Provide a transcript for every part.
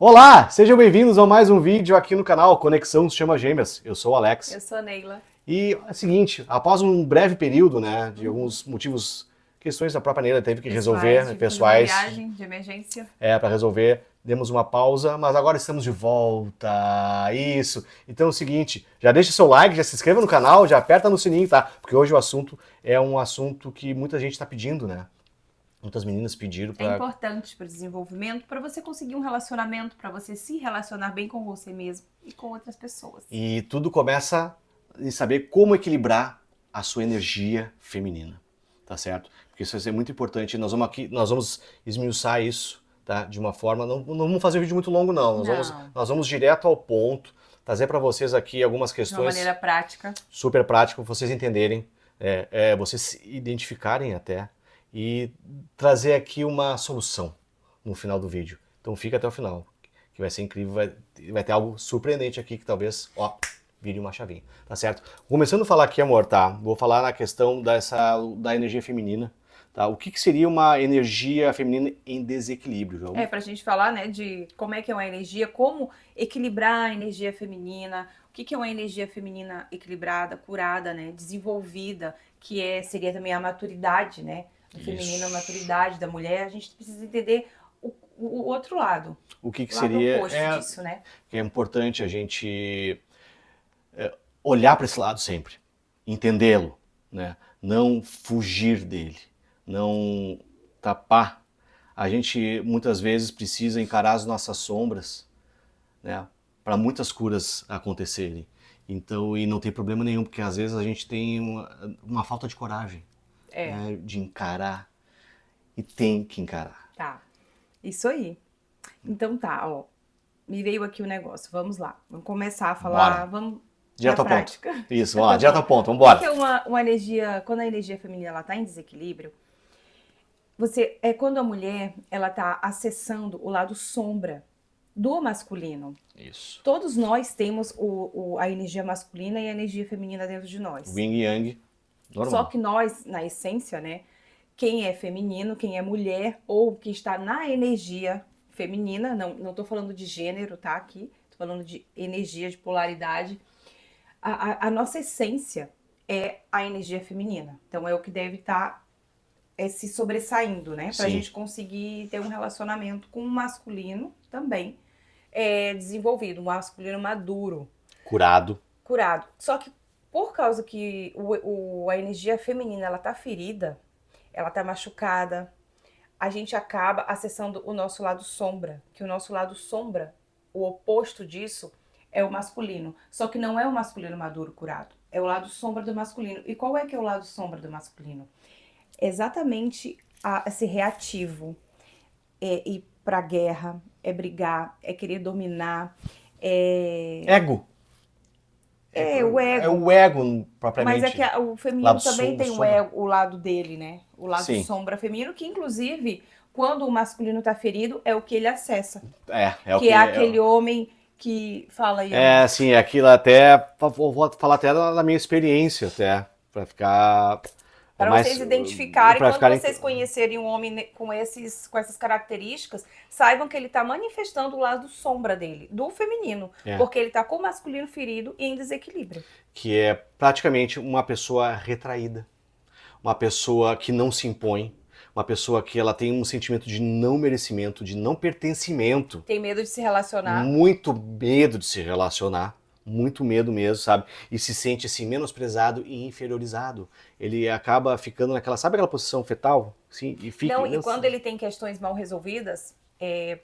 Olá, sejam bem-vindos a mais um vídeo aqui no canal Conexão Chama Gêmeas. Eu sou o Alex. Eu sou a Neila. E é o seguinte, após um breve período, né, de alguns motivos, questões da própria Neila teve que resolver, tive pessoais, uma viagem de emergência. para resolver, demos uma pausa, mas agora estamos de volta. Isso. Então é o seguinte, já deixa seu like, já se inscreva no canal, já aperta no sininho, tá? Porque hoje o assunto é um assunto que muita gente está pedindo, né? Muitas meninas pediram É para... importante para o desenvolvimento, para você conseguir um relacionamento, para você se relacionar bem com você mesmo e com outras pessoas. E tudo começa em saber como equilibrar a sua energia feminina, tá certo? Porque isso vai ser muito importante. Nós vamos esmiuçar isso, tá? De uma forma, não vamos fazer um vídeo muito longo não. Nós vamos direto ao ponto, trazer para vocês aqui algumas De uma questões maneira prática. super práticas, para vocês entenderem, vocês se identificarem até e trazer aqui uma solução no final do vídeo. Então fica até o final, que vai ser incrível, vai ter algo surpreendente aqui que talvez, vire uma chavinha, tá certo? Começando a falar aqui, amor, tá? Vou falar na questão da energia feminina, tá? O que seria uma energia feminina em desequilíbrio? Pra gente falar, né, de como é que é uma energia, como equilibrar a energia feminina, o que é uma energia feminina equilibrada, curada, né, desenvolvida, que seria também a maturidade, né, do feminino, a maturidade da mulher. A gente precisa entender o outro lado. O que lado seria oposto disso, né? Que é importante a gente olhar para esse lado sempre, entendê-lo, né? Não fugir dele, não tapar. A gente muitas vezes precisa encarar as nossas sombras, né? Para muitas curas acontecerem. Então, e não tem problema nenhum, porque às vezes a gente tem uma falta de coragem, né? De encarar, e tem que encarar. Tá, isso aí. Então tá, ó, me veio aqui o negócio, vamos lá, vamos começar a falar, vamos direto ao ponto. Isso, vamos lá, direto ao ponto, vamos embora. Porque uma energia, quando a energia feminina ela tá em desequilíbrio, quando a mulher ela tá acessando o lado sombra do masculino. Isso. Todos nós temos a energia masculina e a energia feminina dentro de nós. Yin e Yang, normal. Só que nós, na essência, né, quem é feminino, quem é mulher ou que está na energia feminina, não tô falando de gênero, tá, aqui, tô falando de energia, de polaridade, a nossa essência é a energia feminina. Então é o que deve estar se sobressaindo, né, pra gente conseguir ter um relacionamento com o masculino também desenvolvido, um masculino maduro. Curado. Só que por causa que a energia feminina ela tá ferida, ela tá machucada, a gente acaba acessando o nosso lado sombra, que o nosso lado sombra, o oposto disso, é o masculino. Só que não é o masculino maduro curado, é o lado sombra do masculino. E qual é que é o lado sombra do masculino? Exatamente esse reativo, ir pra guerra, brigar, querer dominar, Ego. O ego. É o ego, propriamente. Mas é que o feminino também tem o lado dele, né? O lado sombra feminino, que inclusive, quando o masculino tá ferido, é o que ele acessa. Que é aquele homem que fala aí. Sim, aquilo até, vou falar até da minha experiência, até, pra ficar... Para vocês identificarem, quando vocês conhecerem um homem com essas características, saibam que ele está manifestando o lado sombra dele, do feminino, porque ele está com o masculino ferido e em desequilíbrio. Que é praticamente uma pessoa retraída, uma pessoa que não se impõe, uma pessoa que ela tem um sentimento de não merecimento, de não pertencimento. Tem medo de se relacionar. Muito medo de se relacionar. Muito medo mesmo, sabe? E se sente assim menosprezado e inferiorizado. Ele acaba ficando naquela, sabe aquela posição fetal? Sim, e fica. Não, e quando ele tem questões mal resolvidas,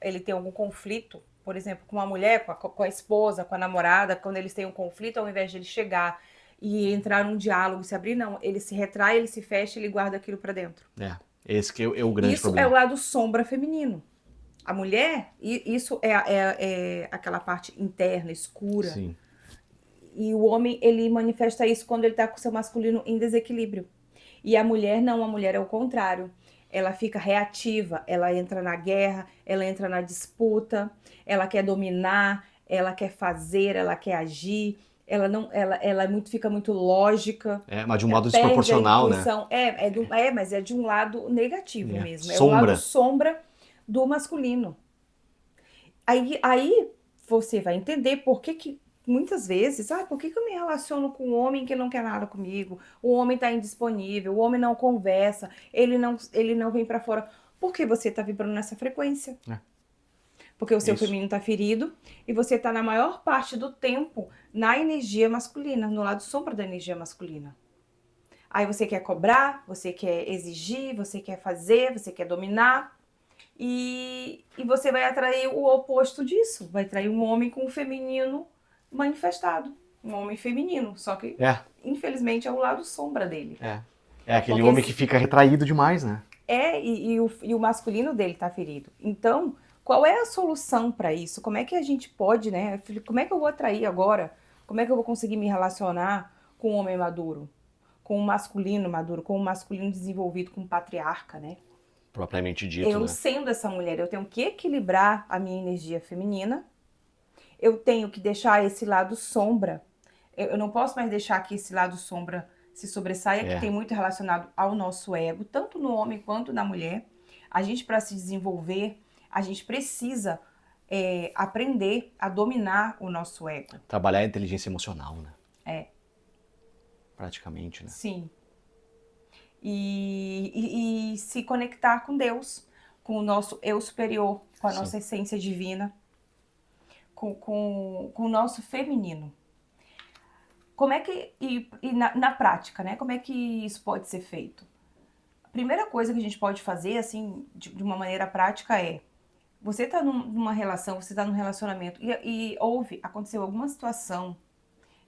ele tem algum conflito, por exemplo, com a mulher, com a esposa, com a namorada, quando eles têm um conflito, ao invés de ele chegar e entrar num diálogo, se abrir, não, ele se retrai, ele se fecha, ele guarda aquilo pra dentro. Esse que é o grande problema. Isso é o lado sombra feminino. A mulher, isso é aquela parte interna, escura. Sim. E o homem, ele manifesta isso quando ele tá com o seu masculino em desequilíbrio. E a mulher não, a mulher é o contrário. Ela fica reativa, ela entra na guerra, ela entra na disputa, ela quer dominar, ela quer fazer, ela quer agir, fica muito lógica. Mas de um modo desproporcional, né? Mas é de um lado negativo mesmo. Sombra. É o lado sombra do masculino. Aí você vai entender por que muitas vezes, por que eu me relaciono com um homem que não quer nada comigo? O homem está indisponível, o homem não conversa, ele não vem para fora. Porque você está vibrando nessa frequência. É. Porque o seu Isso. feminino está ferido e você está na maior parte do tempo na energia masculina, no lado sombra da energia masculina. Aí você quer cobrar, você quer exigir, você quer fazer, você quer dominar. E você vai atrair o oposto disso. Vai atrair um homem com o feminino manifestado. Um homem feminino. Só que, infelizmente, é o lado sombra dele. É aquele homem que fica retraído demais, né? E o masculino dele tá ferido. Então, qual é a solução para isso? Como é que a gente pode, né? Como é que eu vou atrair agora? Como é que eu vou conseguir me relacionar com um homem maduro? Com um masculino maduro? Com um masculino desenvolvido, com um patriarca, né? Propriamente dito, Eu, né? sendo essa mulher, eu tenho que equilibrar a minha energia feminina. Eu tenho que deixar esse lado sombra. Eu não posso mais deixar que esse lado sombra se sobressaia, que tem muito relacionado ao nosso ego, tanto no homem quanto na mulher. A gente, para se desenvolver, a gente precisa aprender a dominar o nosso ego. Trabalhar a inteligência emocional, né? É. Praticamente, né? Sim. E se conectar com Deus, com o nosso eu superior, com a nossa essência divina, com o nosso feminino. Como é que, na prática, né? Como é que isso pode ser feito? A primeira coisa que a gente pode fazer, assim, de uma maneira prática você tá numa relação, você tá num relacionamento e aconteceu alguma situação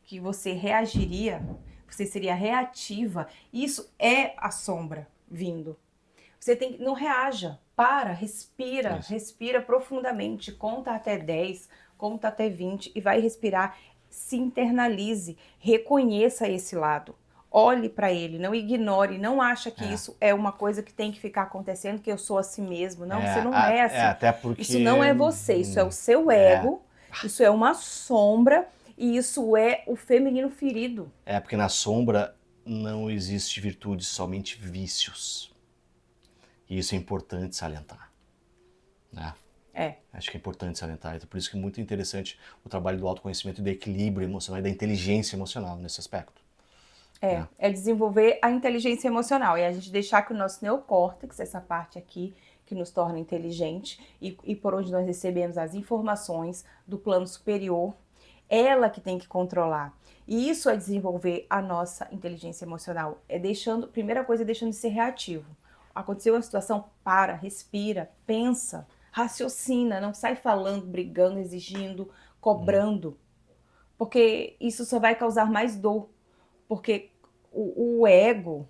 que você reagiria, você seria reativa, isso é a sombra vindo. Você não reaja, respira profundamente, conta até 10, conta até 20 e vai respirar, se internalize, reconheça esse lado. Olhe para ele, não ignore, não acha que isso é uma coisa que tem que ficar acontecendo, que eu sou assim mesmo. Não, você não é assim. Até porque... Isso não é você, isso é o seu ego, isso é uma sombra e isso é o feminino ferido. Porque na sombra não existe virtude, somente vícios. E isso é importante salientar, né? Acho que é importante salientar. Então, por isso que é muito interessante o trabalho do autoconhecimento e do equilíbrio emocional e da inteligência emocional nesse aspecto. É desenvolver a inteligência emocional. E a gente deixar que o nosso neocórtex, essa parte aqui, que nos torna inteligente e por onde nós recebemos as informações do plano superior, ela que tem que controlar. E isso é desenvolver a nossa inteligência emocional. Primeira coisa é deixando de ser reativo. Aconteceu uma situação, para, respira, pensa, raciocina, não sai falando, brigando, exigindo, cobrando. Porque isso só vai causar mais dor. Porque o ego,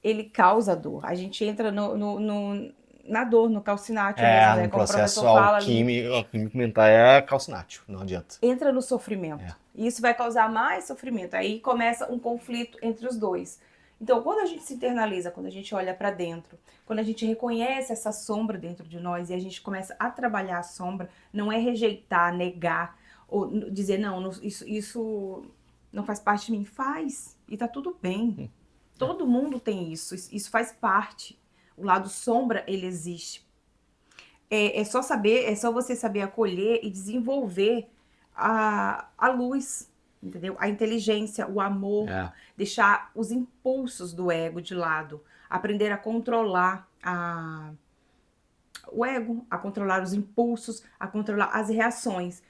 ele causa dor. A gente entra na dor, no calcinátil mesmo, né? No Como processo o professor fala alquímico mental é calcinátil, não adianta. Entra no sofrimento. E isso vai causar mais sofrimento. Aí começa um conflito entre os dois. Então, quando a gente se internaliza, quando a gente olha para dentro, quando a gente reconhece essa sombra dentro de nós e a gente começa a trabalhar a sombra, não é rejeitar, negar, ou dizer, não, isso não faz parte de mim. Faz. E tá tudo bem. Todo mundo tem isso. Isso faz parte. O lado sombra, ele existe. É só você saber acolher e desenvolver a luz, entendeu? A inteligência, o amor, deixar os impulsos do ego de lado, aprender a controlar o ego, a controlar os impulsos, a controlar as reações.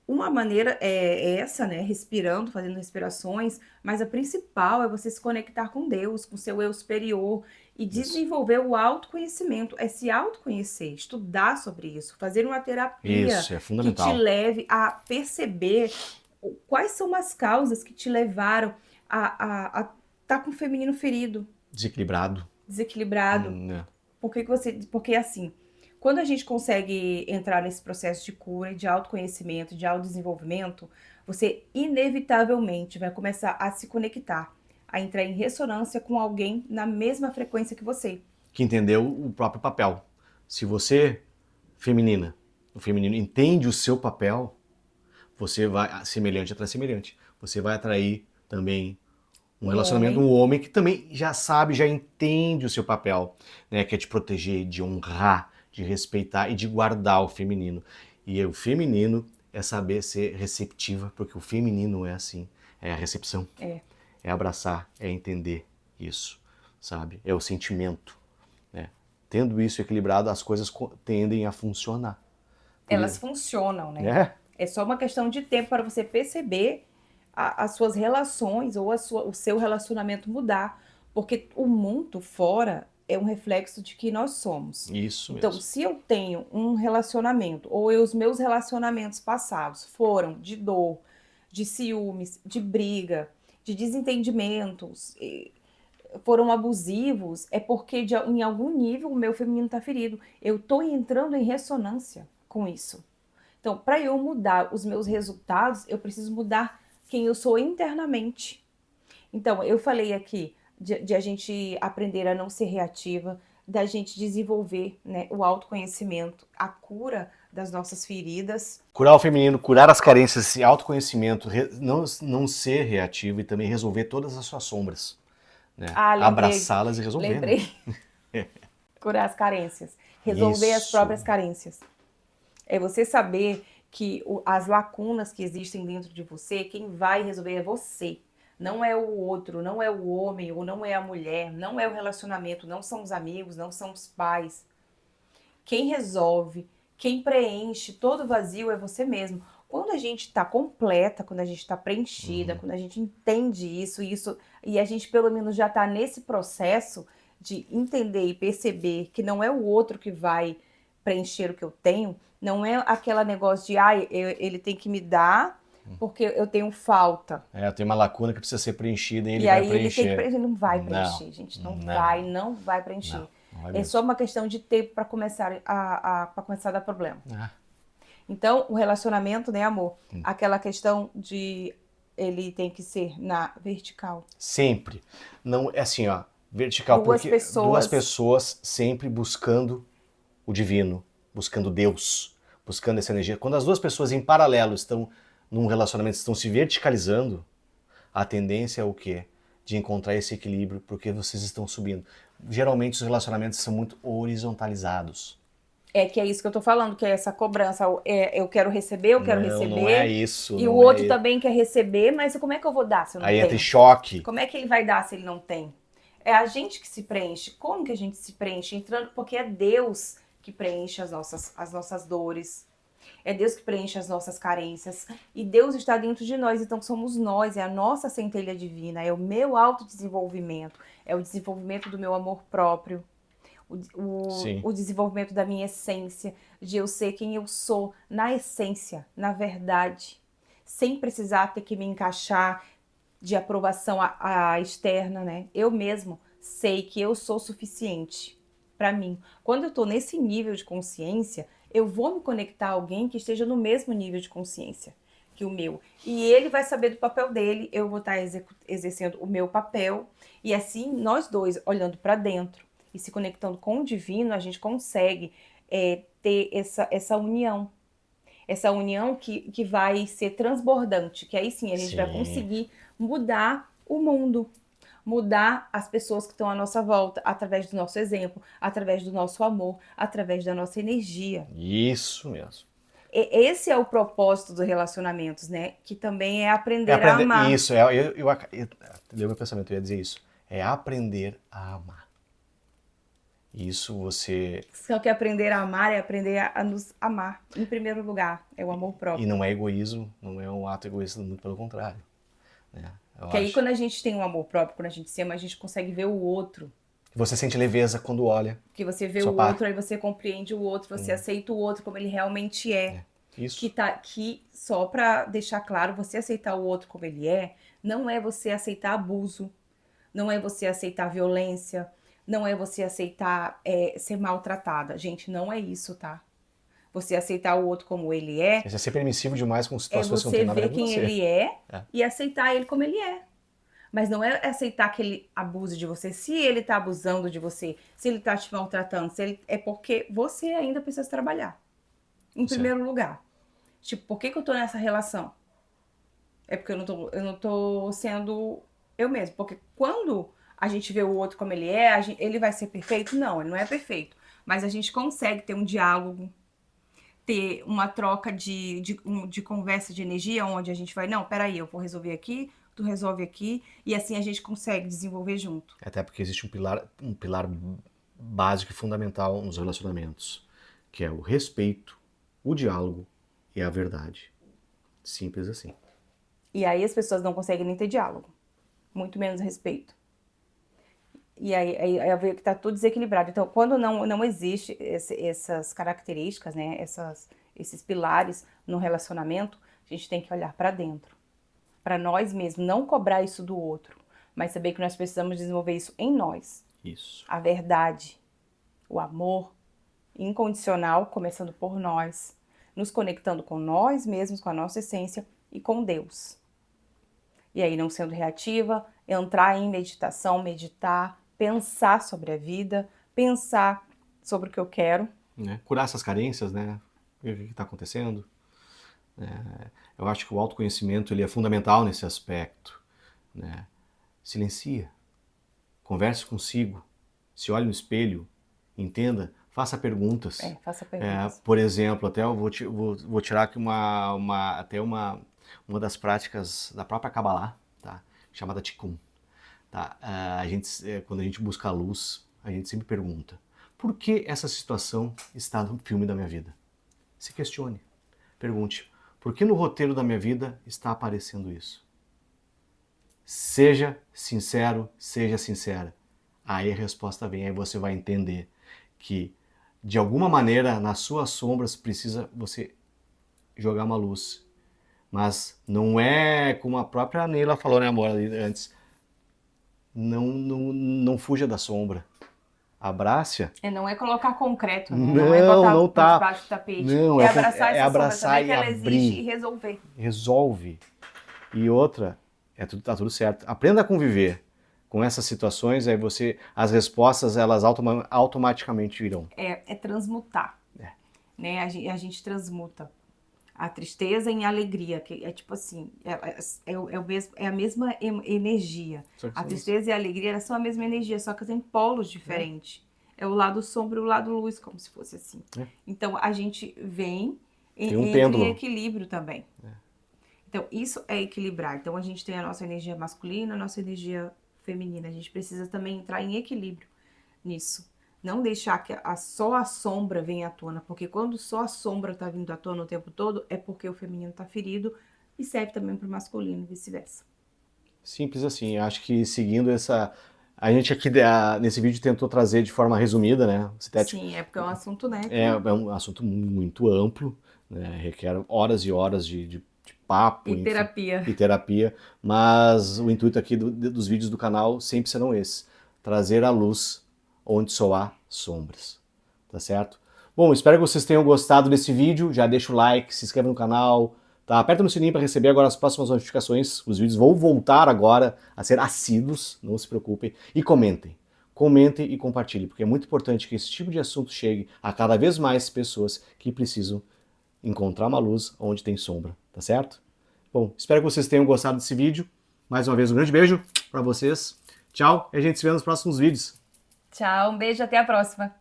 Uma maneira é essa, né? Respirando, fazendo respirações, mas a principal é você se conectar com Deus, com seu eu superior e desenvolver o autoconhecimento, é se autoconhecer, estudar sobre isso, fazer uma terapia Isso, é fundamental. que te leve a perceber quais são as causas que te levaram a estar com o feminino ferido. Desequilibrado. Porque assim, quando a gente consegue entrar nesse processo de cura, de autoconhecimento, de autodesenvolvimento, você inevitavelmente vai começar a se conectar, a entrar em ressonância com alguém na mesma frequência que você. Que entendeu o próprio papel. Se você, feminina, o feminino, entende o seu papel, você vai, semelhante atrai semelhante, você vai atrair também um relacionamento, um homem que também já sabe, já entende o seu papel, né? Que é de proteger, de honrar, de respeitar e de guardar o feminino. E o feminino é saber ser receptiva, porque o feminino é assim, é a recepção, é abraçar, é entender isso, sabe? É o sentimento, né? Tendo isso equilibrado, as coisas tendem a funcionar. Elas funcionam, né? É? É só uma questão de tempo para você perceber as suas relações ou o seu relacionamento mudar. Porque o mundo fora é um reflexo de que nós somos. Isso Então, mesmo. se eu tenho um relacionamento, ou os meus relacionamentos passados foram de dor, de ciúmes, de briga, de desentendimentos, foram abusivos, é porque em algum nível o meu feminino está ferido. Eu estou entrando em ressonância com isso. Então, para eu mudar os meus resultados, eu preciso mudar quem eu sou internamente. Então, eu falei aqui de a gente aprender a não ser reativa, da gente desenvolver, né, o autoconhecimento, a cura das nossas feridas. Curar o feminino, curar as carências, esse autoconhecimento, não ser reativo e também resolver todas as suas sombras. Né? Abraçá-las e resolver. Lembrei. Né? Curar as carências. Resolver as próprias Isso. carências. É você saber que as lacunas que existem dentro de você, quem vai resolver é você. Não é o outro, não é o homem, ou não é a mulher, não é o relacionamento, não são os amigos, não são os pais. Quem resolve, quem preenche todo o vazio é você mesmo. Quando a gente está completa, quando a gente está preenchida, quando a gente entende isso, e a gente pelo menos já está nesse processo de entender e perceber que não é o outro que vai preencher o que eu tenho, não é aquele negócio de, ele tem que me dar porque eu tenho falta. Eu tenho uma lacuna que precisa ser preenchida e ele E vai aí preencher. ele não vai preencher, gente. Não vai preencher. Não vai É mesmo. só uma questão de tempo para começar para começar a dar problema. Então, o relacionamento, né, amor? Aquela questão de ele tem que ser na vertical. Sempre. Não é assim, ó, vertical, porque duas pessoas sempre buscando o divino, buscando Deus, buscando essa energia. Quando as duas pessoas em paralelo estão num relacionamento, estão se verticalizando, a tendência é o quê? De encontrar esse equilíbrio, porque vocês estão subindo. Geralmente os relacionamentos são muito horizontalizados. É que é isso que eu tô falando, que é essa cobrança. Eu quero receber, eu quero receber. Não é isso. E o outro também quer receber, mas como é que eu vou dar se eu não tenho? Aí entra choque. Como é que ele vai dar se ele não tem? É a gente que se preenche. Como que a gente se preenche? Entrando, porque é Deus que preenche as nossas dores. É Deus que preenche as nossas carências. E Deus está dentro de nós, então somos nós, é a nossa centelha divina, é o meu autodesenvolvimento, é o desenvolvimento do meu amor próprio, o desenvolvimento da minha essência, de eu ser quem eu sou, na essência, na verdade, sem precisar ter que me encaixar de aprovação a externa, né? Eu mesmo sei que eu sou suficiente para mim. Quando eu tô nesse nível de consciência, eu vou me conectar a alguém que esteja no mesmo nível de consciência que o meu. E ele vai saber do papel dele, eu vou estar exercendo o meu papel. E assim, nós dois, olhando para dentro e se conectando com o divino, a gente consegue ter essa união. Essa união que vai ser transbordante, que aí sim a gente vai conseguir mudar o mundo. Mudar as pessoas que estão à nossa volta, através do nosso exemplo, através do nosso amor, através da nossa energia. Isso mesmo. Esse é o propósito dos relacionamentos, né? Que também é aprender a amar. Isso, leu meu pensamento, eu ia dizer isso. É aprender a amar. Isso você... Só que aprender a amar é aprender a nos amar, em primeiro lugar. É o amor próprio. E não é egoísmo, não é um ato egoísta, muito pelo contrário. Né? Que aí quando a gente tem um amor próprio, quando a gente se ama, a gente consegue ver o outro. Você sente leveza quando olha. Que você vê o outro, aí você compreende o outro, você aceita o outro como ele realmente é. Isso. Que só pra deixar claro, você aceitar o outro como ele é, não é você aceitar abuso, não é você aceitar violência, não é você aceitar ser maltratada. Gente, não é isso, tá? Você aceitar o outro como ele é... Você ser permissivo demais com situações que não tem nada a ver com você. É você ver quem ele é e aceitar ele como ele é. Mas não é aceitar que ele abuse de você. Se ele tá abusando de você, se ele tá te maltratando, é porque você ainda precisa trabalhar. Em primeiro lugar. Tipo, por que eu tô nessa relação? É porque eu não tô sendo eu mesmo. Porque quando a gente vê o outro como ele é, ele vai ser perfeito? Não, ele não é perfeito. Mas a gente consegue ter um diálogo, ter uma troca de conversa de energia, onde a gente vai, não, peraí, eu vou resolver aqui, tu resolve aqui, e assim a gente consegue desenvolver junto. Até porque existe um pilar básico e fundamental nos relacionamentos, que é o respeito, o diálogo e a verdade. Simples assim. E aí as pessoas não conseguem nem ter diálogo, muito menos respeito. E aí eu vejo que está tudo desequilibrado. Então, quando não existe essas características, né, esses pilares no relacionamento, a gente tem que olhar para dentro, para nós mesmos, não cobrar isso do outro, mas saber que nós precisamos desenvolver isso em nós. Isso. A verdade, o amor incondicional, começando por nós, nos conectando com nós mesmos, com a nossa essência e com Deus. E aí, não sendo reativa, entrar em meditação, meditar, pensar sobre a vida, pensar sobre o que eu quero. Né? Curar essas carências, né? Ver o que está acontecendo. Eu acho que o autoconhecimento ele é fundamental nesse aspecto. Né? Silencia. Converse consigo. Se olhe no espelho. Entenda. Faça perguntas. Faça perguntas. Por exemplo, até eu vou tirar aqui uma das práticas da própria Kabbalah, tá? Chamada Tikkun. Tá? Quando a gente busca a luz, a gente sempre pergunta: por que essa situação está no filme da minha vida? Se questione. Pergunte: por que no roteiro da minha vida está aparecendo isso? Seja sincero, seja sincera. Aí a resposta vem, aí você vai entender que de alguma maneira nas suas sombras precisa você jogar uma luz. Mas não é como a própria Neila falou, né, amor, ali antes. Não fuja da sombra. Abrace-a. Não é colocar concreto, né? Não é botar não por tá. debaixo do tapete. Não, é abraçar essa abraçar sombra, saber e que ela abrir. existe e resolver. Resolve. E outra, tá tudo certo. Aprenda a conviver com essas situações, aí as respostas, elas automaticamente virão. É transmutar. Né? A gente transmuta a tristeza em alegria, que é tipo assim, é a mesma energia. A tristeza e a alegria, elas são a mesma energia, só que tem polos diferentes. É o lado sombra e o lado luz, como se fosse assim. Então, a gente vem em equilíbrio também. Então, isso é equilibrar. Então, a gente tem a nossa energia masculina, a nossa energia feminina. A gente precisa também entrar em equilíbrio nisso. Não deixar que só a sombra venha à tona, porque quando só a sombra está vindo à tona o tempo todo, é porque o feminino está ferido e serve também para o masculino e vice-versa. Simples assim. Acho que seguindo essa... A gente aqui nesse vídeo tentou trazer de forma resumida, né? Sim, é porque é um assunto, né? É um assunto muito amplo, né? Requer horas e horas de papo. E terapia. E terapia. Mas o intuito aqui dos vídeos do canal sempre serão esses. Trazer à luz onde só há sombras, tá certo? Bom, espero que vocês tenham gostado desse vídeo, já deixa o like, se inscreve no canal, tá? Aperta no sininho para receber agora as próximas notificações, os vídeos vão voltar agora a ser assíduos, não se preocupem, e comentem e compartilhem, porque é muito importante que esse tipo de assunto chegue a cada vez mais pessoas que precisam encontrar uma luz onde tem sombra, tá certo? Bom, espero que vocês tenham gostado desse vídeo, mais uma vez um grande beijo para vocês, tchau, e a gente se vê nos próximos vídeos. Tchau, um beijo, até a próxima.